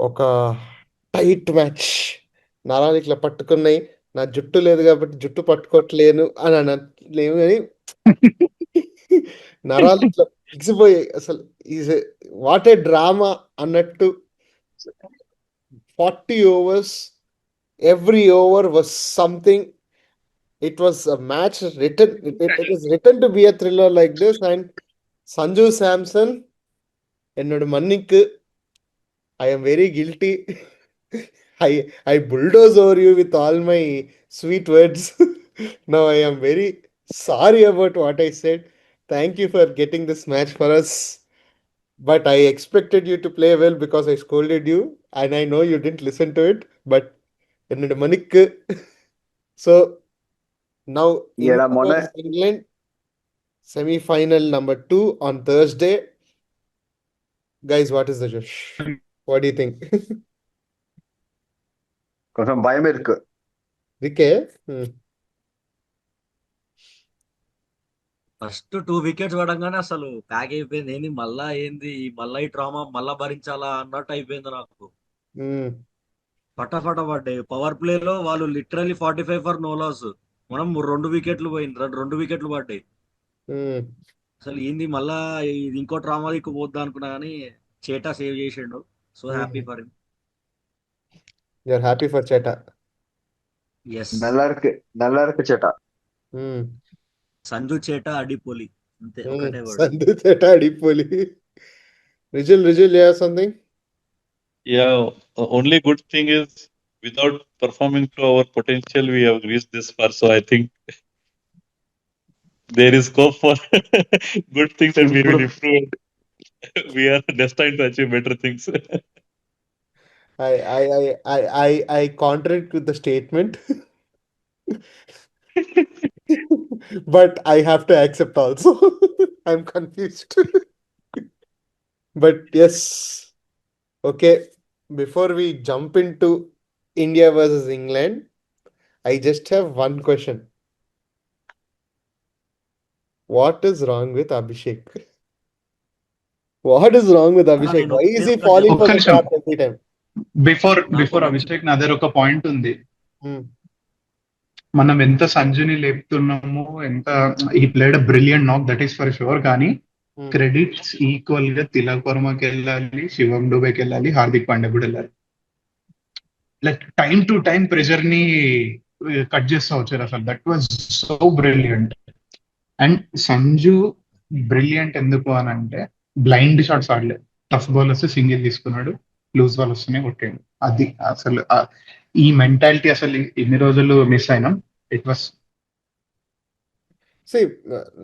ఒక tight match. నరాలు ఇట్లా పట్టుకున్నాయి. నా జుట్టు లేదు కాబట్టి జుట్టు పట్టుకోవట్లేను అని అనట్లేము కానీ నరాలు ఇట్లా బిగిసిపోయాయి అసలు. ఈజ్ వాట్ ఏ డ్రామా అన్నట్టు. 40 overs, every over was something. It was a match written. It is written to be a thriller like this. And Sanju Samson, என்னோட மன்னிக்கு, I am very guilty. I bulldoze over you with all my sweet words. Now I am very sorry about what I said. Thank you for getting this match for us. But I expected you to play well because I scolded you, and I know you didn't listen to it. But என்னோட மன்னிக்கு. So now ఈడ India మొన్న versus England semi-final number 2 on Thursday. Guys, what is the Josh? What do you think? కొంచెం భయం ఇருக்கு. Rike? First 2 wickets పడంగానే అసలు pack అయిపోయింది. ఏంది మళ్ళా ఏంది మళ్ళా ఈ డ్రామా మళ్ళా భరించాలా అన్నట్టు అయిపోయింది నాకు. ఫటాఫట పడ్డాయి. పవర్ ప్లే లో వాళ్ళు లిటరలీ 45 ఫర్ నో లాస్. మనం 2 వికెట్లు పోయింది, 2 వికెట్లు పడ్డాయి. అసలు ఏంది మళ్ళా ఇది ఇంకో డ్రామా దిక్కు పోద్దా అనుకున్నా కానీ చేటా సేవ్ చేసిండు. So happy for him. You're happy for Cheta. Yes. నల్లరికి చెట. సంజు చేటా అడిపోలి అంతే, ఒకటే word. Sandu Cheta Adipoli. Rijul, you have something? Yeah, only good thing is without performing to our potential, we have reached this far. So I think there is scope for good things and we will improve. We are destined to achieve better things. I contradict with the statement. But I have to accept also. I'm confused. But yes. Okay. Before we jump into India versus England, I just have one question. What is wrong with Abhishek? What is wrong with Abhishek? నేను Why is he ఒక్క falling for ఒక్క the నిమిషం. trap every time? Before Abhishek నా దగ్గర ఒక point ఉంది. Hmm. మనం ఎంత సంజుని లేపుతున్నామో, ఎంత ఈ ప్లేడ్ బ్రిలియంట్ నాక్, దట్ ఈస్ ఫర్ షూర్. కానీ క్రెడిట్స్ ఈక్వల్ గా తిలక్ వర్మకి వెళ్ళాలి, శివం డుబేకి వెళ్ళాలి, హార్దిక్ పాండ్యా కూడా వెళ్ళాలి. Like time to time pressure ని కట్ చేస్తా వచ్చారు అసలు. That was so brilliant. And Sanju brilliant ఎందుకు అని అంటే బ్లైండ్ షాట్స్ ఆడలేదు. టఫ్ బాల్ వస్తే సింగిల్ తీసుకున్నాడు, లూజ్ బాల్ వస్తేనే కొట్టాడు. అది అసలు ఈ మెంటాలిటీ అసలు ఇన్ని రోజులు మిస్ అయినాం. It was See,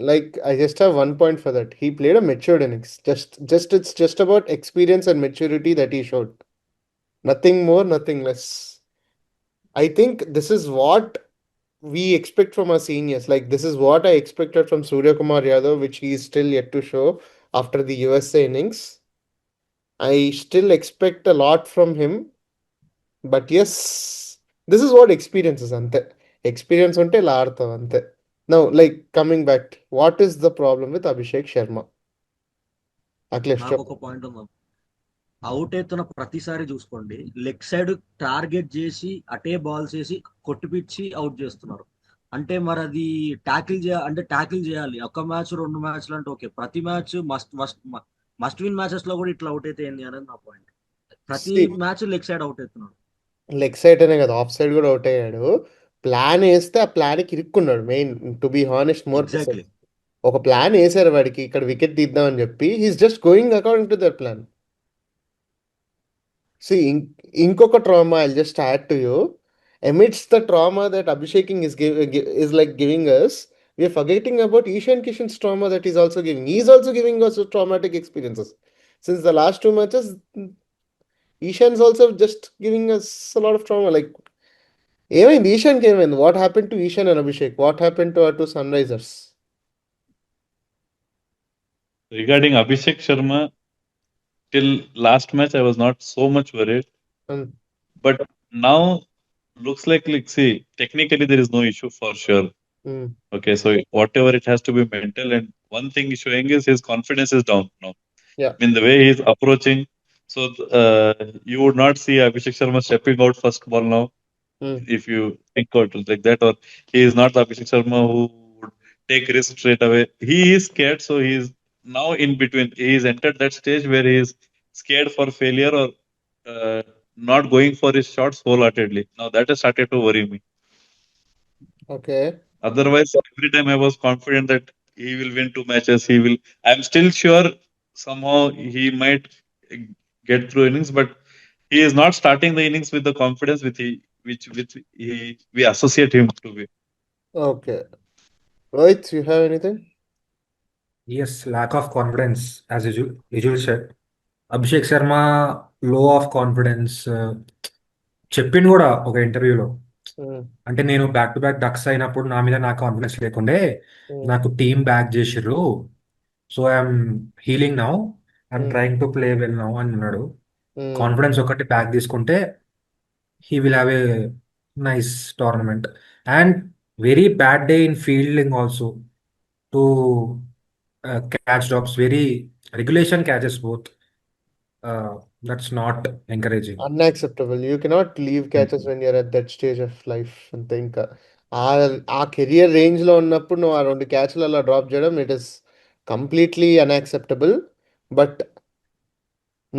like I just have one point for that. He played a matured innings. It's just about experience and maturity that he showed. Nothing more, nothing less. I think this is what we expect from our seniors. Like this is what I expected from Surya Kumar Yadav, which he is still yet to show after the USA innings. I still expect a lot from him. But yes, this is what experience is. Ante. Experience unte la artham ante. Now, like coming back, what is the problem with Abhishek Sharma? Akhilesh, నాకు ఒక point ఉంది. Out అవుతున్న ప్రతిసారి చూసుకోండి, leg side target చేసి అటే balls వేసి కొట్టిపిచ్చి out చేస్తున్నారు. అంటే మరి అది ట్యాకిల్ చేయాలి. ఒక మ్యాచ్ 2 మ్యాచ్లు అంటే ఓకే, ప్రతి మ్యాచ్ మస్ట్ విన్ మ్యాచెస్ లో కూడా ఇట్లా అవుట్ అయితే ఏంది అనేది నా పాయింట్. ప్రతి మ్యాచ్ లెగ్ సైడ్ అవుట్ అవుతున్నాడు. లెగ్ సైడ్ అనే కదా, ఆఫ్ సైడ్ కూడా అవుట్ అయ్యాడు. ప్లాన్ వేస్తే ఆ ప్లాన్ కి ఇరుక్కున్నాడు. Main to be honest, more exactly. ఒక ప్లాన్ వేసారు వాడికి, ఇక్కడ వికెట్ తీద్దామని చెప్పి. He's just going according to that plan. See, ఇంకొక trauma I'll just add to you. Amidst the trauma that Abhishek is like giving us, we are forgetting about Ishan Kishan's trauma that he's also giving. He's also giving us traumatic experiences. Since the last 2 matches, Ishan's also just giving us a lot of trauma. Like, ఏమైంది ఈశాన్కి ఏమైంది? What happened to Ishan and Abhishek? What happened to our 2 Sunrisers? Regarding Abhishek Sharma, till last match I was not so much worried. But now looks like see, technically there is no issue for sure. Okay, so whatever it has to be mental, and one thing he's showing is his confidence is down now. Yeah. I mean, the way he's approaching, So you would not see Abhishek Sharma stepping out first ball now, if you think out like that, or he is not the Abhishek Sharma who would take risk straight away. He is scared, so he is now in between. He is entered that stage where he is scared for failure or not going for his shots wholeheartedly. Now that has started to worry me. Okay. Otherwise, every time I was confident that he will win 2 matches. I'm still sure somehow he might get through innings, but he is not starting the innings with the confidence we associate him to be. Okay. Rohit, you have anything? Yes, lack of confidence, as usual said. Abhishek Sharma లో of confidence చెప్పిండు కూడా ఒక ఇంటర్వ్యూలో. అంటే నేను back to back ducks అయినప్పుడు నా మీద నాకు కాన్ఫిడెన్స్ లేకుండే, నాకు టీం బ్యాక్ చేసిర్రు, so I'm healing now, I'm trying to play well now అని అన్నాడు. కాన్ఫిడెన్స్ ఒకటి బ్యాక్ తీసుకుంటే he will have a nice tournament. And very bad day in fielding also to catch drops, very regulation catches both. That's not encouraging. Unacceptable. You cannot leave catches when you're at that stage of life. అంతే ఇంకా ఆ career range లో ఉన్నప్పుడు నువ్వు ఆ 2 క్యాచ్లు అలా drop చేయడం, it is completely unacceptable. But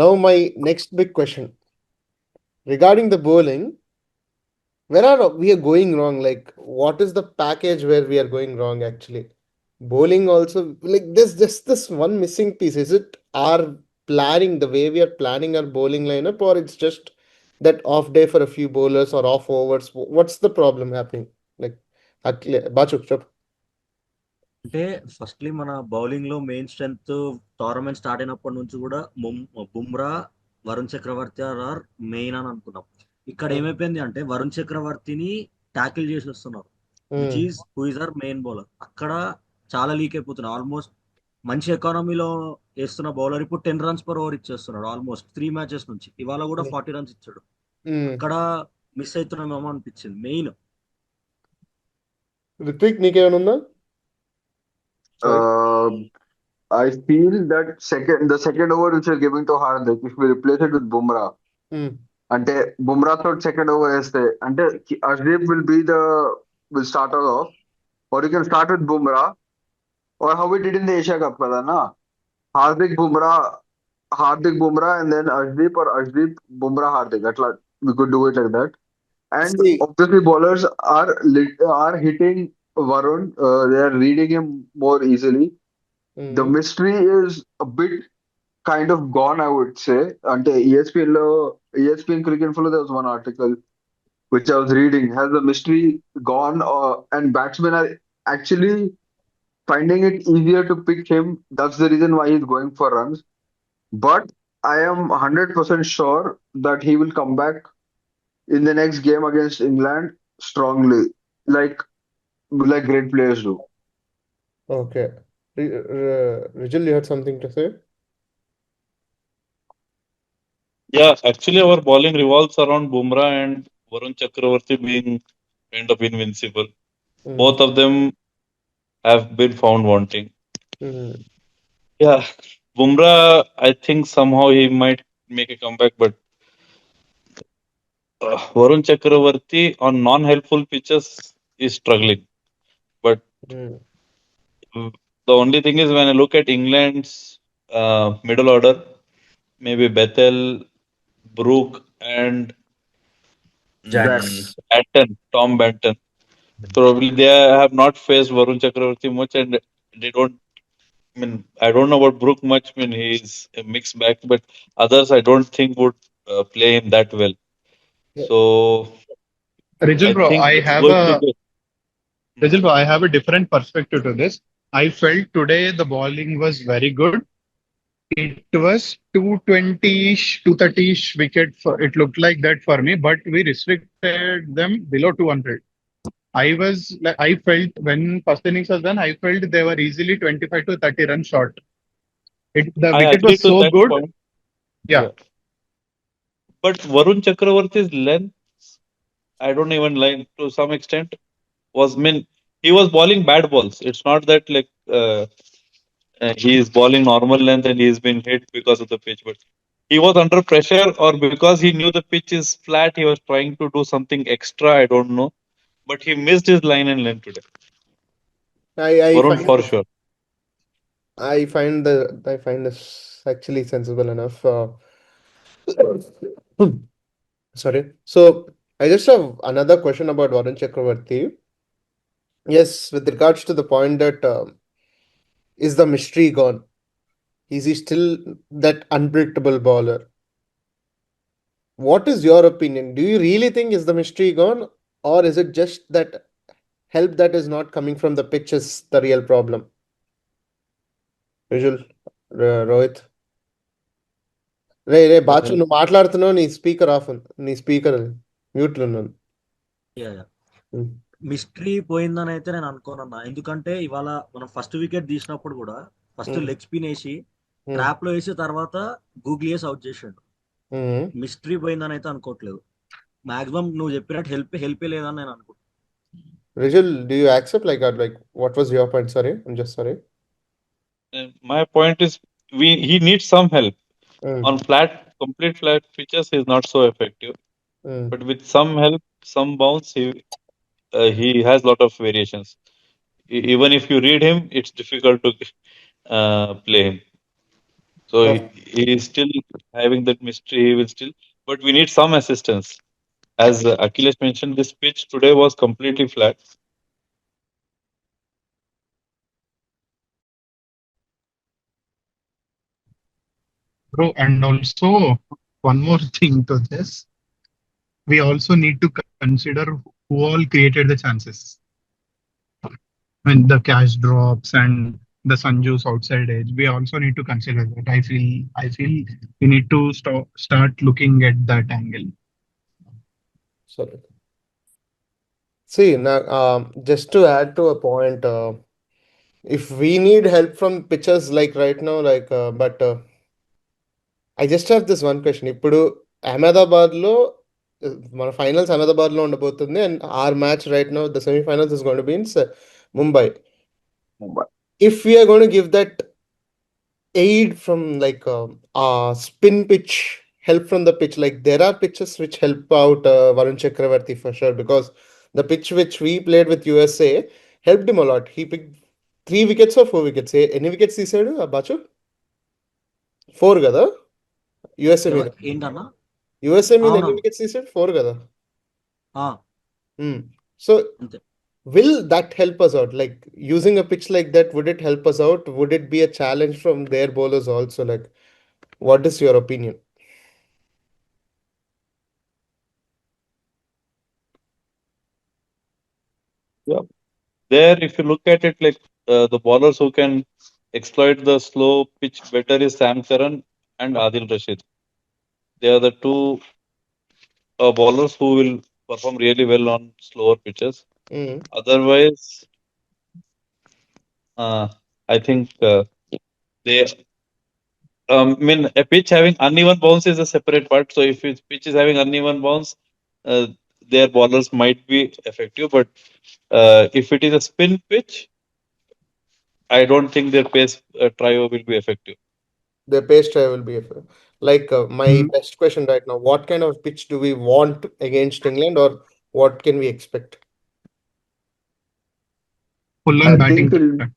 now my next big question regarding the bowling, where are we are going wrong? Like, what is the package where we are going wrong actually? Bowling also, like, there's just this one missing piece. Is it our planning, the way we are planning our bowling lineup, or it's just that off day for a few bowlers or off overs? What's the problem happening? Like, Bachuk, chop. అంటే firstly మన bowling లో main strength tournament start అయినప్పటి నుంచి కూడా బుమ్రా, వరుణ్ చక్రవర్తి are main అని అనుకున్నాం. ఇక్కడ ఏమైపోయింది అంటే వరుణ్ చక్రవర్తిని ట్యాకిల్ చేసి వస్తున్నారు, which is who is our main bowler. అక్కడ చాలా లీక్ అయిపోతున్నాయి. ఆల్మోస్ట్ మంచి ఎకానమీలో వేస్తున్న బౌలర్ ఇప్పుడు 10 runs per over ఇచ్చేస్తున్నాడు ఆల్మోస్ట్ 3 matches నుంచి. ఇవాళ కూడా 40 runs ఇచ్చాడు. అక్కడ మిస్ అవుతున్నామేమో అనిపించింది మెయిన్. రిత్విక్, నీకేమైనా ఉందా? I feel that the second over which you're giving to Hardik, if we replace it with Bumrah, అంటే Bumrah తో second over వేస్తే అంటే Arshdeep will start us off, or you can start with Bumrah, or how we did in the Asia Cup కదా na, Hardik Bumrah and then Arshdeep, or Arshdeep Bumrah Hardik, atla we could do it like that. And obviously bowlers are hitting Varun, they are reading him more easily. The mystery is a bit kind of gone, I would say. Ante ESPN Cricket Info, there was one article which I was reading. Has the mystery gone, and batsmen are actually finding it easier to pick him? That's the reason why he's going for runs. But I am 100% sure that he will come back in the next game against England strongly, like great players do. Okay. Rijal, you had something to say? Yeah, actually our bowling revolves around Bumrah and Varun Chakravarti being kind of invincible. Both of them have been found wanting. Yeah, Bumrah, I think somehow he might make a comeback, but Varun Chakravarti on non-helpful pitches is struggling. But the only thing is, when I look at England's middle order, maybe Bethel, Brook, and Tom Banton, probably they have not faced Varun Chakravarti much, and they don't. I mean, I don't know about Brook much. I mean, he's a mixed bag, but others I don't think would play him that well. So, Rijal bro, think I it's have going to a be- Rijal bro, I have a different perspective to this. I felt today the bowling was very good. It was 220-ish, 230-ish wicket. It looked like that for me, but we restricted them below 200. I felt when first innings was done, I felt they were easily 25 to 30 runs short. The I wicket agree was to so that good. point. Yeah. But Varun Chakravarti's length, I don't even like to some extent, he was bowling bad balls. It's not that he is bowling normal length and he's been hit because of the pitch. But he was under pressure, or because he knew the pitch is flat, he was trying to do something extra. I don't know, but he missed his line and length today. I Varun, for find sure. I find this actually sensible enough. Sorry. So I just have another question about Varun Chakravarti. Yes, with regards to the point that is the mystery gone? Is he still that unpredictable bowler? What is your opinion? Do you really think is the mystery gone, or is it just that help that is not coming from the pitch is the real problem? Visual, Rohit. రే బాచు నువ్వు మాట్లాడుతున్నావు, నీ speaker of ఉంది, నీ speaker మ్యూట్లో ఉన్నాను. Mystery పోయిందని అయితే నేను అనుకోనన్నా. ఎందుకంటే ఇవాళ మనం ఫస్ట్ వికెట్ తీసినప్పుడు కూడా ఫస్ట్ లెగ్ స్పిన్ వేసి ట్రాప్ లో వేసి తర్వాత గూగ్లీ అవుట్ చేసాడు. మిస్టరీ పోయిందని అయితే అనుకోవట్లేదు. మాక్సిమం నువ్వు చెప్పినట్టు హెల్ప్ లేదని నేను అనుకుంటున్నాను. Rijul, do you accept like that? Like, what was your point? Sorry, I'm just sorry. My point is, he needs some help. On complete flat pitches, he's not so effective. But with some help, some bounce, he has lot of variations. Even if you read him, it's difficult to play him. So he is still having that mystery. He will still, but we need some assistance. As Akhilesh mentioned, this pitch today was completely flat. Bro, and also one more thing to this, we also need to consider who all created the chances. When the cash drops and the Sanju's outside edge, we also need to consider that. I feel we need to start looking at that angle. Sorry. See, now, just to add to a point, if we need help from pitchers like right now, like, but I just have this one question. ఇప్పుడు అహ్మదాబాద్లో మన finals అహ్మదాబాద్లో ఉండబోతుంది, and our match right now, the semi-finals is going to be in Mumbai. If we are going to give that aid from like spin pitch, help from the pitch, like there are pitches which help out Varun Chakravarti for sure, because the pitch which we played with USA helped him a lot. He picked 3 wickets or 4 wickets. Any wickets తీసాడు బాచు? 4 కదా USA మీద. ఏంటన్నా USA మీద ఎన్ని wickets తీసాడు? 4 కదా. So will that help us out? Like using a pitch like that, would it help us out? Would it be a challenge from their bowlers also? Like, what is your opinion? Yeah, there if you look at it, like the bowlers who can exploit the slow pitch better is Sam Curran and Adil Rashid. They are the two bowlers who will perform really well on slower pitches. Otherwise, I think they. I mean, a pitch having uneven bounce is a separate part. So if his pitch is having uneven bounce, their bowlers might be effective. But if it is a spin pitch, I don't think their pace trio will be effective. Their pace trio will be effective. Like my best question right now: what kind of pitch do we want against England, or what can we expect? Full on batting track.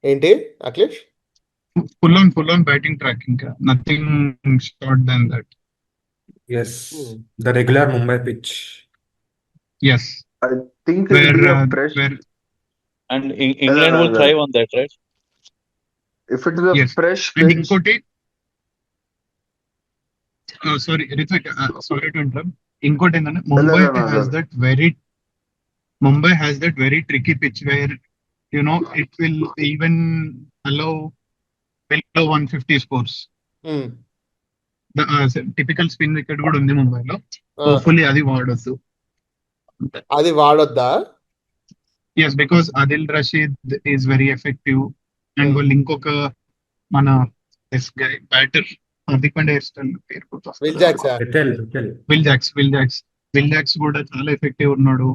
ఏంటి Akhilesh? Full on batting track. Nothing short than that. Yes, the regular Mumbai pitch. Yes, I think it will be a fresh. And England will thrive on that, right? If it is a fresh and pitch. Sorry, Ritvik, sorry to interrupt. Inkote endane Mumbai has that very tricky pitch where it will even allow below 150 scores. The typical spin wicket కూడా ఉంది ముంబైలో. Hopefully అది వాడొద్దు. అది వాడొద్దా? Yes, because Adil Rashid is very effective. And వాళ్ళు ఇంకొక మన this guy batter Hardik Pandya ఇష్టం పేరు విల్ జాక్స్ కూడా చాలా ఎఫెక్టివ్ ఉన్నాడు.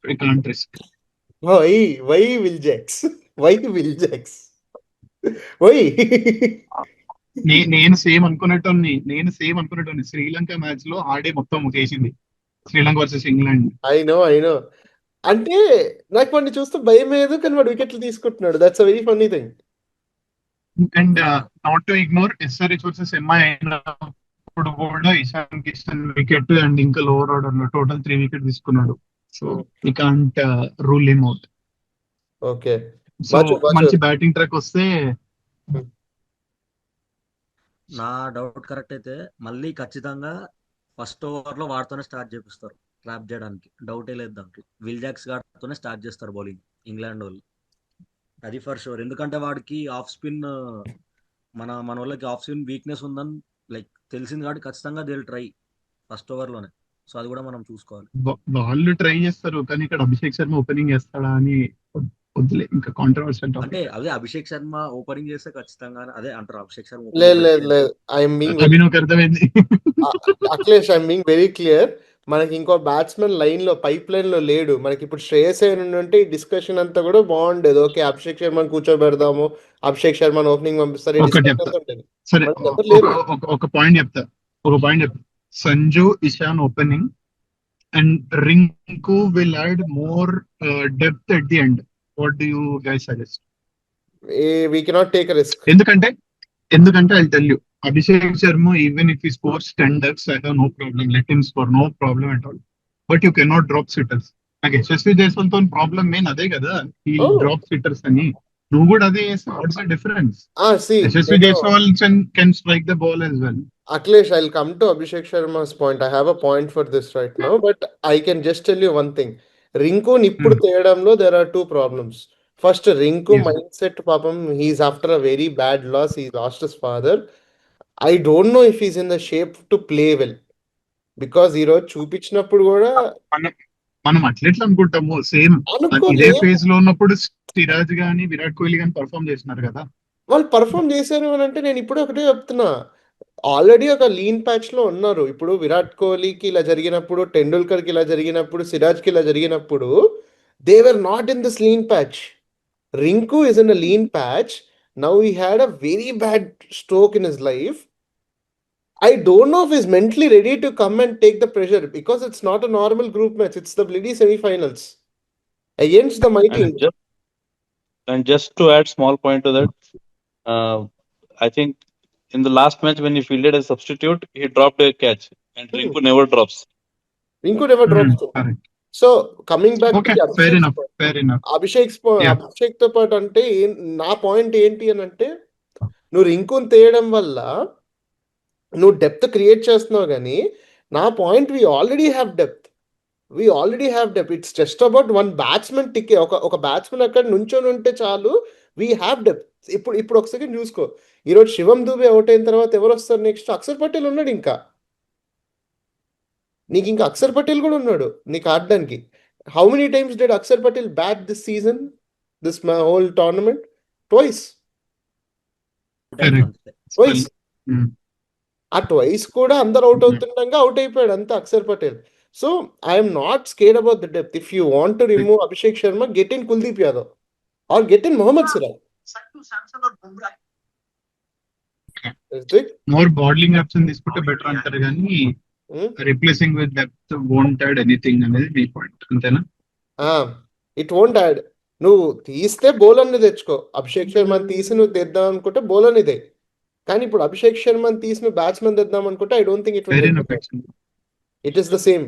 We can't risk. Why Will Jacks? Why Will Jacks? Why? నేను సేమ్ అనుకునేటోని శ్రీలంక మ్యాచ్ లో ఆడే మొత్తం చేసింది Sri Lanka versus England. I know అంటే నాకు వాడిని చూస్తే భయం లేదు, కానీ వాడు వికెట్లు తీసుకుంటున్నాడు. That's a very funny thing. And not to ignore SRH versus MI అయినప్పుడు కూడా ఇషాన్ కిషన్ వికెట్ అండ్ ఇంకా లోవర్ ఆర్డర్ లో టోటల్ 3 వికెట్ తీసుకున్నాడు. So you can't rule him out. Okay, so మంచి బ్యాటింగ్ ట్రాక్ వస్తే నా డౌట్ కరెక్ట్ అయితే మళ్ళీ ఖచ్చితంగా ఫస్ట్ ఓవర్ లో వాడితోనే స్టార్ట్ చేపిస్తారు ట్రాప్ చేయడానికి, డౌటే లేదు దాంట్లో. విల్ జాక్స్ గారితోనే స్టార్ట్ చేస్తారు బౌలింగ్ ఇంగ్లాండ్ వాళ్ళు, అది ఫర్ షూర్. ఎందుకంటే వాడికి ఆఫ్ స్పిన్, మన వాళ్ళకి ఆఫ్ స్పిన్ వీక్నెస్ ఉందని లైక్ తెలిసింది కాబట్టి ఖచ్చితంగా they will try first over లోనే. సో అది కూడా మనం చూసుకోవాలి. వాళ్ళు ట్రై చేస్తారు, కానీ ఇక్కడ అభిషేక్ శర్మ ఓపెనింగ్ చేస్తాడా అని వద్దులే, ఇంకా కాంట్రవర్షియల్ టాపిక్. అంటే అదే అభిషేక్ శర్మ ఓపెనింగ్ చేస్తే ఖచ్చితంగా అదే అంటారు, అభిషేక్ శర్మ లేదు ఐఎమ్ బీయింగ్ అర్థమైంది. Akhilesh, I'm being very clear. మనకి ఇంకో బ్యాట్స్మెన్ లైన్ లో పైప్ లైన్ లో లేడు. మనకి ఇప్పుడు శ్రేయస్ అయ్యర్ ఉంటే ఈ డిస్కషన్ అంతా కూడా బాగుండేది. ఓకే, అభిషేక్ శర్మని కూర్చోబెడదాము, అభిషేక్ శర్మని ఓపెనింగ్ పంపిస్తారు. సరే, ఒక పాయింట్ చెప్తా. Sanju, Ishan opening and Rinku will add more depth at the end. What do you guys suggest? We cannot take a risk. ఎందుకంటే I'll tell you, Abhishek Sharma, even if he scores 10 ducks, I have no problem. Let him score, no problem at all. But you cannot drop sitters. Okay, Yashasvi Jaiswal తో problem main అదే కదా, he drop sitters అని. నువ్వు కూడా అదే చేస్తే what's the difference? See, Yashasvi Jaiswal can strike the ball as well. Akhilesh, I'll come to Abhishek Sharma's point. I have a point for this right now, but I can just tell you one thing. Rinkuని ఇప్పుడు తేయడంలో there are two problems. First, Rinku mindset, papam, he's after a very bad loss. He lost his father. I don't know if he's in the shape to play well. Because ఈరోజు చూపించినప్పుడు కూడా మనం అట్లెట్లా అనుకుంటాము, same ఇదే phase లో ఉన్నప్పుడు సిరాజ్ గాని విరాట్ కోహ్లీ గాని పర్ఫామ్ చేస్తున్నారు కదా. వాళ్ళు పర్ఫామ్ చేశారు అని అంటే నేను ఇప్పుడు ఒకటే చెప్తున్నా, ఆల్రెడీ ఒక లీన్ ప్యాచ్ లో ఉన్నారు. ఇప్పుడు విరాట్ కోహ్లీకి ఇలా జరిగినప్పుడు, టెండూల్కర్కి ఇలా జరిగినప్పుడు, సిరాజ్కి ఇలా జరిగినప్పుడు they were not in this lean patch. Rinku is in a lean patch. Now he had a very bad stroke in his life. I don't know if he's mentally ready to come and take the pressure, because it's not a normal group match. It's the bloody semi-finals against the mighty. And just to add small point to that, I think in the last match when he fielded as substitute, he dropped a catch, and Rinku never drops. So coming back to fair enough. Abhishek తో పాటు అంటే నా point ఏంటి అని అంటే, నువ్వు రింకుని తేయడం వల్ల నువ్వు డెప్త్ క్రియేట్ చేస్తున్నావు, కానీ నా point we already have depth. It's just about one batsmen tick. ఒక బ్యాట్స్మెన్ అక్కడ నుంచొని ఉంటే చాలు, వీ హ్యావ్ డెప్త్. ఇప్పుడు ఒక సెకండ్ చూసుకో, ఈరోజు శివం దుబే అవుట్ అయిన తర్వాత ఎవరు వస్తారు నెక్స్ట్? అక్షర్ పటేల్ ఉన్నాడు. నీకు ఇంకా అక్షర్ పటేల్ కూడా ఉన్నాడు నీకు ఆడడానికి. How many times did Axar Patel bat this season, this whole tournament? Twice. ఆ ట్వైస్ కూడా అందరు అవుట్ అవుతుండగా అవుట్ అయిపోయాడు అంతా Axar Patel. So I'm not scared about the depth. If you want to remove Abhishek Sharma, get in Kuldeep Yadav or get in Mohammed Siraj. More bowling option తీసుకుంటే better అంటారు, కానీ replacing with depth won't add anything అనేది మీ పాయింట్, అంతేనా? It won't add. నువ్వు తీస్తే బౌలర్ని తెచ్చుకో. అభిషేక్ శర్మని తీసి నువ్వు తెద్దాం అనుకుంటే బౌలర్ని ఇదే. కానీ ఇప్పుడు అభిషేక్ శర్మని తీసి నువ్వు బ్యాట్స్మెన్ తెద్దాం అనుకుంటే I don't think it is the same.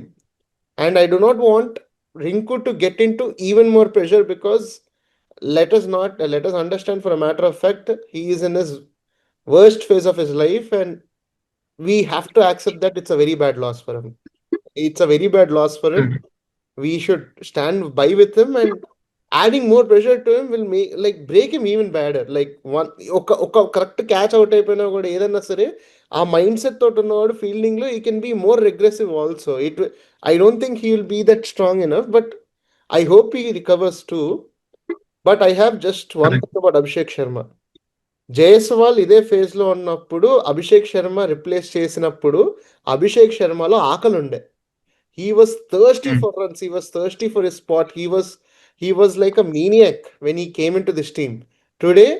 And I do not want Rinku to get in to even more pressure, because let us understand for a matter of fact, he is in his worst phase of his life, and we have to accept that it's a very bad loss for him. We should stand by with him, and adding more pressure to him will break him even badder. Oka correct catch out అయిపోయినా కూడా ఏదన్నా సరే ఆ mind set తోటి ఉన్నవాడు fielding లో he can be more aggressive also. I don't think he will be that strong enough, but I hope he recovers too. But I have just one thing about Abhishek Sharma. Jaiswal ఇదే phase లో ఉన్నప్పుడు Abhishek Sharma replace చేసినప్పుడు అభిషేక్ శర్మలో ఆకలి ఉండే. He was thirsty for runs. He was thirsty for his spot. He was like a maniac when he came into this team. Today,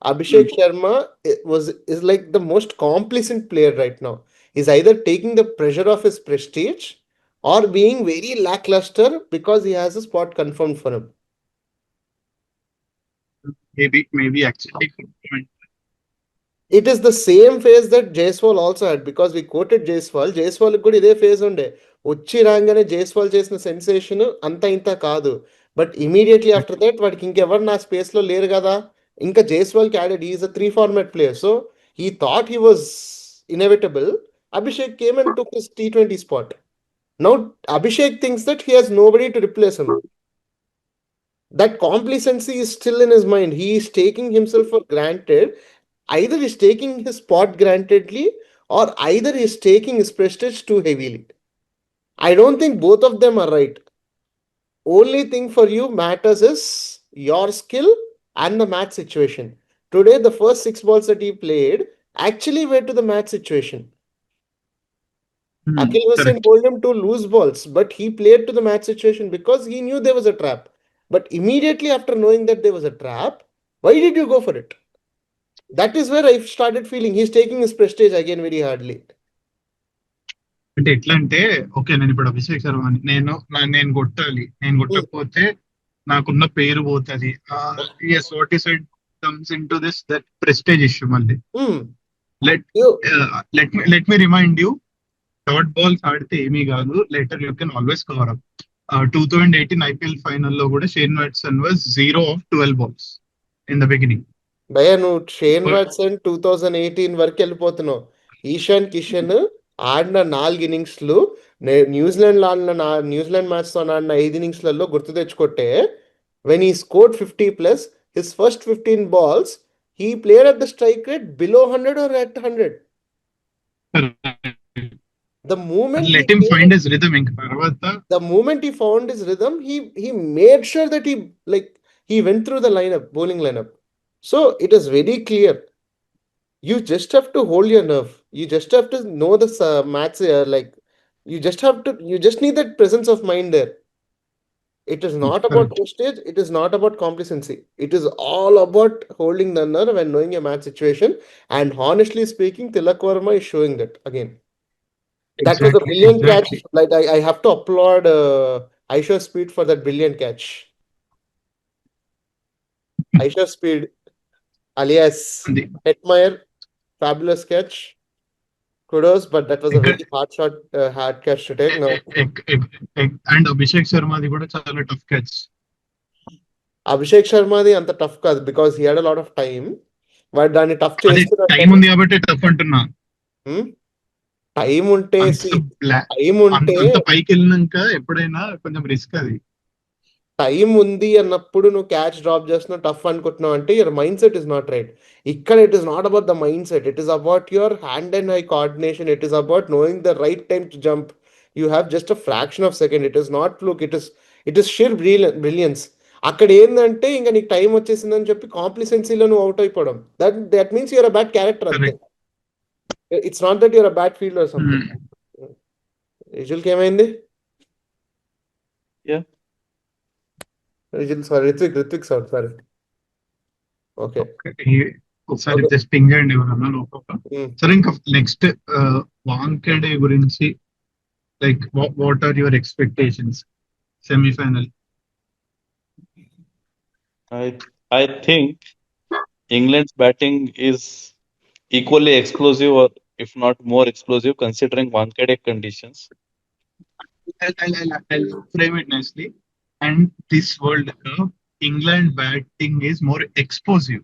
Abhishek Sharma is like the most complacent player right now. He's either taking the pressure of his prestige or being very lackluster because he has a spot confirmed for him. Maybe actually. It is the same phase that Jaiswal also had, because we quoted Jaiswal. Jaiswal కూడా ఇదే phase ఉండే. వచ్చి రాగానే జైస్వాల్ చేసిన sensation అంత ఇంత కాదు. But immediately after that వాడికి ఇంకెవరు నా స్పేస్ లో లేరు కదా. ఇంకా జైస్వాల్ క్యాడెడ్ is a 3 format player. So he thought he was inevitable. Abhishek came and took his T20 spot. Now Abhishek thinks that he has nobody to replace him. That complacency is still in his mind. He is taking himself for granted. Either he's taking his spot grantedly or either he's taking his prestige too heavily. I don't think both of them are right. Only thing for you matters is your skill and the match situation. Today, the first 6 balls that he played actually were to the match situation. Akhil Hussain told him to lose balls, but he played to the match situation because he knew there was a trap. But immediately after knowing that there was a trap, why did you go for it? That is where I started feeling he's taking his prestige again very hardly. అంటే ఎట్లా అంటే, okay నేను ఇప్పుడు అభిషేక్ శర్మ నేను కొట్టాలి, నేను కొట్టకపోతే నాకున్న పేరు పోతుంది. What is it comes into this that prestige issue మళ్ళీ. Let me remind you, third balls ఆడితే ఏమీ కాదు, later you can always cover up. 2018 IPL ఫైనల్లో కూడా Shane Watson was 0 of 12 balls in the beginning. భయ్యా నువ్వు షేన్ వాట్సన్ 2018 వరకు వెళ్ళిపోతున్నావు. ఈశాన్ కిషన్ ఆడిన 4 ఇన్నింగ్స్లు, న్యూజిలాండ్ మ్యాచ్ తో ఆడిన 5 ఇన్నింగ్స్లలో గుర్తు తెచ్చుకుంటే, when he scored 50+, his first 15 balls he played at the strike rate below 100 or at 100. The moment let him find his rhythm, the moment he found his rhythm, he made sure that he went through the bowling lineup. So it is very clear. You just have to hold your nerve. You just have to know the match. You just need that presence of mind there. It is not about prestige. It is not about complacency. It is all about holding the nerve and knowing a match situation. And honestly speaking, Tilak Verma is showing that again. That was a brilliant catch. Like I have to applaud Aisha Speed for that brilliant catch. Aisha Speed, alias Hetmeyer, fabulous catch. Kudos, but that was a very hard catch to take. No. And Abhishek Sharma di kuda chala tough catch. Abhishek Sharma di anta tough kaadu because he had a lot of time. But dani tough chestunna time undi kabatti tough antunna. Time ఉంటే అంత పైకి వెళ్ళినాక ఎప్పుడైనా కొంచెం risk. అది time ఉంది అన్నప్పుడు నువ్వు క్యాచ్ డ్రాప్ చేస్తున్నావు, టఫ్ అనుకుంటున్నావు అంటే your mind set is not right. ఇక్కడ it is not about the mind set, it is about your hand and eye coordination, it is about knowing the right time to jump. You have just a fraction of second. It is not fluke, it is sheer brilliance. అక్కడ ఏంటంటే ఇంకా నీకు time వచ్చేసిందని చెప్పి కాంప్లిసెన్సీలో నువ్వు out అయిపోవడం. That means you're a bad character అంతే. It's not that you're a bad fielder or something. రిజుల్కి ఏమైంది? Ritvik sorry. Okay. ఒకసారి జస్ట్ పింగ్ చేయండి ఎవరన్నా లోపల. సరే ఇంకా నెక్స్ట్ వాంకెడే గురించి, like what are your expectations semifinal? I think England's batting is equally explosive, or if not more explosive, considering Wankhede conditions. I'll frame it nicely. And this World Cup, England batting is more explosive.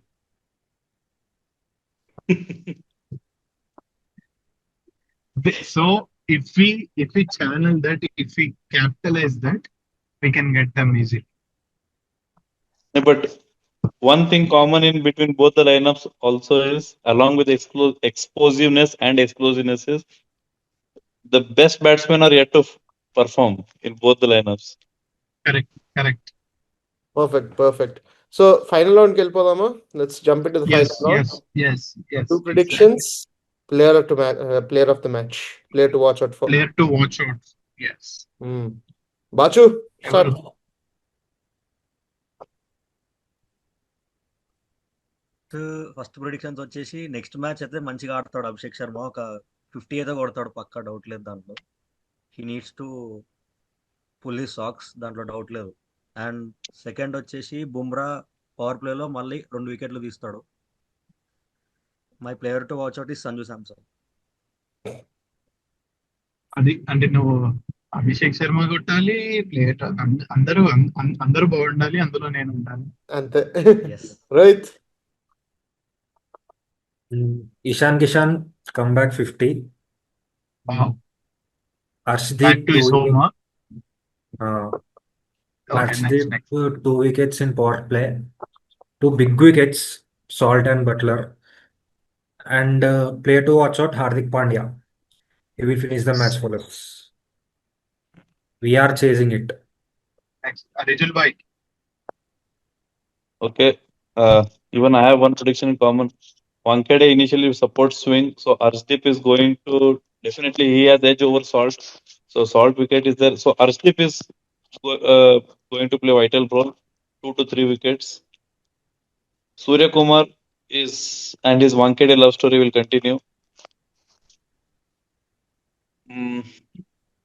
So if we channel that, if we capitalize that, we can get them easily. But one thing common in between both the lineups also is, along with explosiveness and explosiveness, is the best batsmen are yet to perform in both the lineups. Correct. Perfect. So final round ki velipodama. Let's jump into the final round. Yes. 2 predictions. Exactly. Player of the match. Player to watch out for. Player to watch out. Yes. Bachu, start. First predictions వచ్చేసి next match అయితే మంచిగా ఆడతాడు అభిషేక్ శర్మ. ఒక 50 అయితే కొడతాడు పక్కా, doubt లేదు దాంట్లో. He needs to pull his socks, దాంట్లో డౌట్ లేదు. అండ్ సెకండ్ వచ్చేసి బుమ్రా పవర్ ప్లేలో మళ్ళీ 2 వికెట్లు తీస్తాడు. My player to watch out is Sanju Samson. అది అంటే నువ్వు అభిషేక్ శర్మ కొట్టాలి, ప్లేయర్ అందరూ బాగుండాలి, అందులో నేను ఉండాలి. అంతే. Yes. Rohit. Ishan Kishan comeback 50. Wow. Back Arshdeep to his home, huh? Okay, Arshdeep next. 2 wickets in power play, 2 big wickets, Salt and Butler. And player to watch out, Hardik Pandya. He will finish the match for us. We are chasing it. Next. Rijul bhai. Okay. Even I have one prediction in common. Wankhede initially supports swing, so Arshdeep is going to definitely, he has edge over Salt. So Salt wicket is there. So Arshdeep is going to play vital role, 2 to 3 wickets. Surya Kumar is, and his Wankhede love story will continue.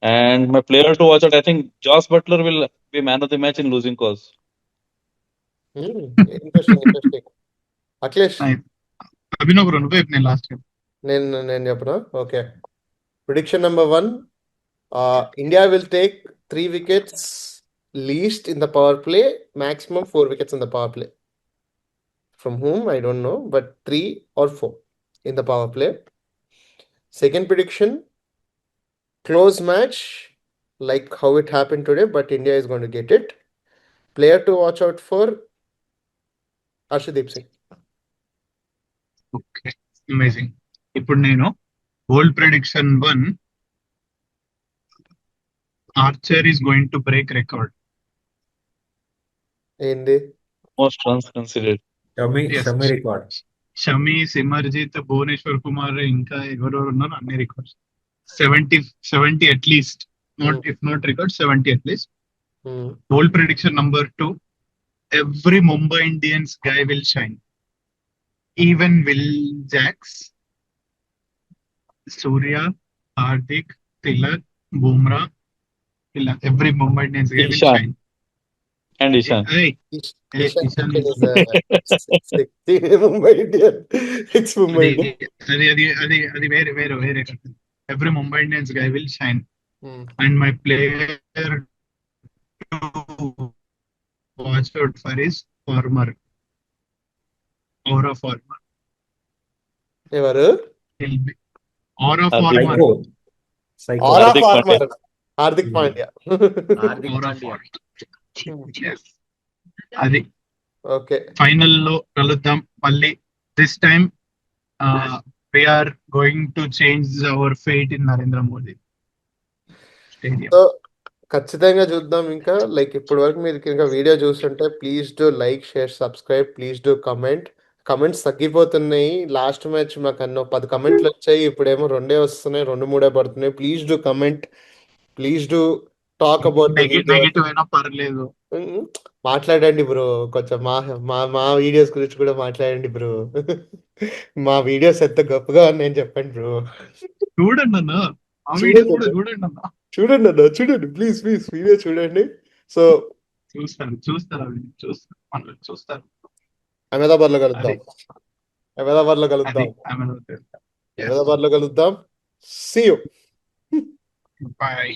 And my player to watch out, I think Josh Butler will be man of the match in losing cause. Interesting. Akhilesh. Abhinav నువ్వే నేను last నేను చెప్పనా? Okay. Prediction number 1, India will take 3 wickets least in the power play, maximum 4 wickets in the power play. From whom I don't know, but 3 or 4 in the power play. Second prediction, close match like how it happened today, but India is going to get it. Player to watch out for, Arshdeep Singh. Okay, amazing. ఇప్పుడు నేను bold prediction 1, Archer is going to break record. ఏంది? Most runs considered. Shami record. Shami, Simarjit, Bhuvneshwar Kumar, ఇంకా ఎవరెవరు ఉన్నారు అన్ని records 70 at least, not if not record 70 at least. Bold prediction number 2, every Mumbai Indians guy will shine. Even Will Jacks, Surya, Hardik, Tilak, Bumrah, every Mumbai Indians guy will Ishan. shine. And Ishan. Hey, Ishan Ishan is Mumbai Indian. Ex-Mumbai Indian. అది వేరే. Every Mumbai Indians guy will shine. And my player to watch out for is Farmer. Aura Farmer. ఎవరు? Aura Hardik. Farmer. Psycho. Aura Hardik Farmer. Pandya. Hardik Pandya. Hardik Aura Pandya. Farmer. Yes. అది okay. Final లో కలుద్దాం మళ్ళీ. This time we are going to change our fate in Narendra Modi stadium. So ఖచ్చితంగా చూద్దాం. ఇంకా like ఇప్పటి వరకు మీరు ఇంకా వీడియో చూస్తుంటే please do like, share, subscribe, please do comment. Comments తగ్గిపోతున్నాయి. లాస్ట్ మ్యాచ్ మాకు అన్నో 10 కమెంట్లు వచ్చాయి, ఇప్పుడేమో 2 వస్తున్నాయి, 2-3 పడుతున్నాయి. Please do comment, please do talk about negative అయినా పర్లేదు, మాట్లాడండి బ్రో. కొంచెం మా వీడియోస్ గురించి కూడా మాట్లాడండి బ్రో. మా వీడియోస్ ఎంత గొప్పగా ఉన్నాయని చెప్పండి బ్రో. చూడండి అన్న, చూడండి అన్న, చూడండి ప్లీజ్ వీడియో చూడండి. సో చూస్తారు. అహ్మదాబాద్ లో కలుద్దాం. See you. Bye.